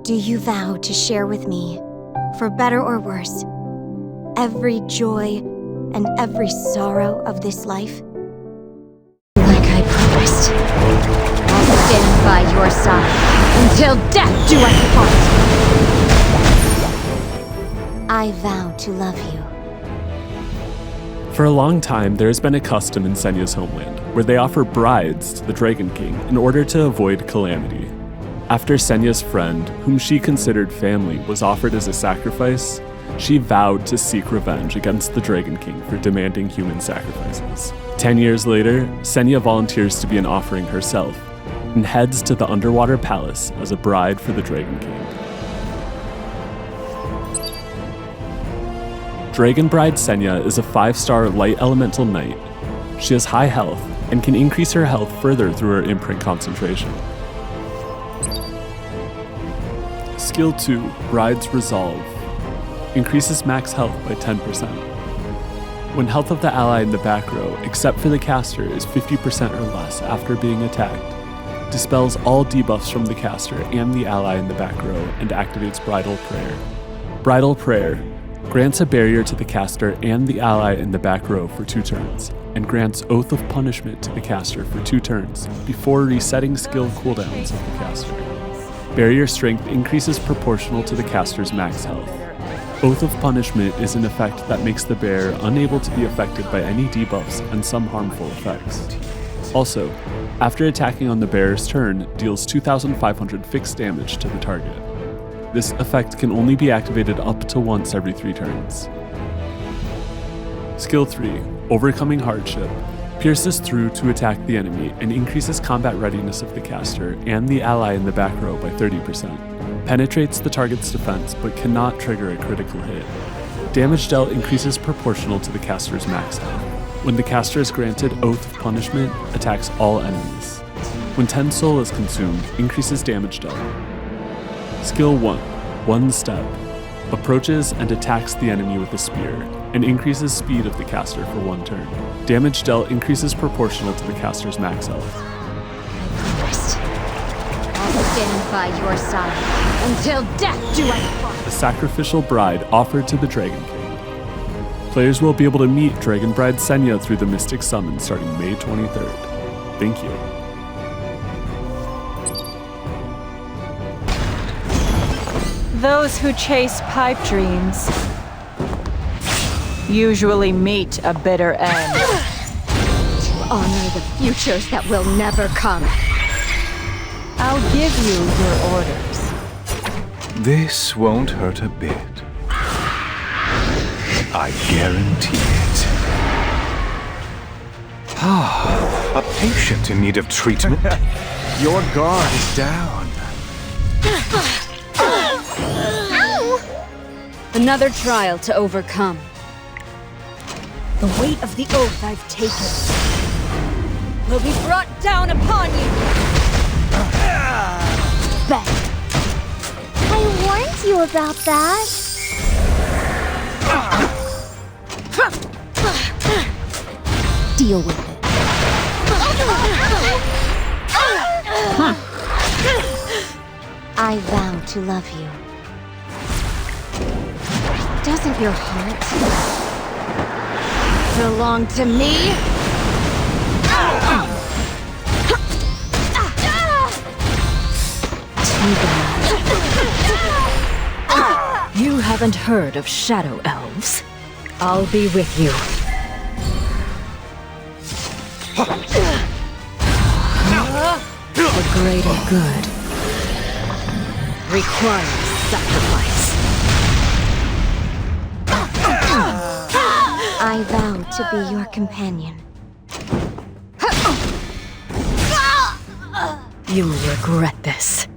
Do you vow to share with me, for better or worse, every joy and every sorrow of this life? Like I promised, I'll stand by your side until death do us part. I vow to love you. For a long time, there has been a custom in Senya's homeland where they offer brides to the Dragon King in order to avoid calamity. After Senya's friend, whom she considered family, was offered as a sacrifice, she vowed to seek revenge against the Dragon King for demanding human sacrifices. 10 years later, Senya volunteers to be an offering herself and heads to the underwater palace as a bride for the Dragon King. Dragon Bride Senya is a 5-star light elemental knight. She has high health and can increase her health further through her imprint concentration. Skill 2, Bride's Resolve, increases max health by 10%. When health of the ally in the back row, except for the caster, is 50% or less after being attacked, dispels all debuffs from the caster and the ally in the back row and activates Bridal Prayer. Bridal Prayer grants a barrier to the caster and the ally in the back row for 2 turns, and grants Oath of Punishment to the caster for 2 turns before resetting skill cooldowns of the caster. Barrier strength increases proportional to the caster's max health. Oath of Punishment is an effect that makes the bearer unable to be affected by any debuffs and some harmful effects. Also, after attacking on the bearer's turn, deals 2,500 fixed damage to the target. This effect can only be activated up to once every 3 turns. Skill 3, Overcoming Hardship, pierces through to attack the enemy and increases combat readiness of the caster and the ally in the back row by 30%. Penetrates the target's defense but cannot trigger a critical hit. Damage dealt increases proportional to the caster's max health. When the caster is granted Oath of Punishment, attacks all enemies. When 10 soul is consumed, increases damage dealt. Skill 1, One Step, approaches and attacks the enemy with a spear, and increases speed of the caster for 1 turn. Damage dealt increases proportional to the caster's max health. I promised, I'll stand by your side until death do us part. The sacrificial bride offered to the Dragon King. Players will be able to meet Dragon Bride Senya through the Mystic Summon starting May 23rd. Thank you. Those who chase pipe dreams usually meet a bitter end. To honor the futures that will never come. I'll give you your orders. This won't hurt a bit. I guarantee it. Ah, a patient in need of treatment. Your guard is down. Another trial to overcome. The weight of the oath I've taken will be brought down upon you. Bet. I warned you about that. Deal with it. I vow to love you. Doesn't your heart Belong to me? Too bad. You haven't heard of shadow elves. I'll be with you. The greater good requires sacrifice. I vow to be your companion. You'll regret this.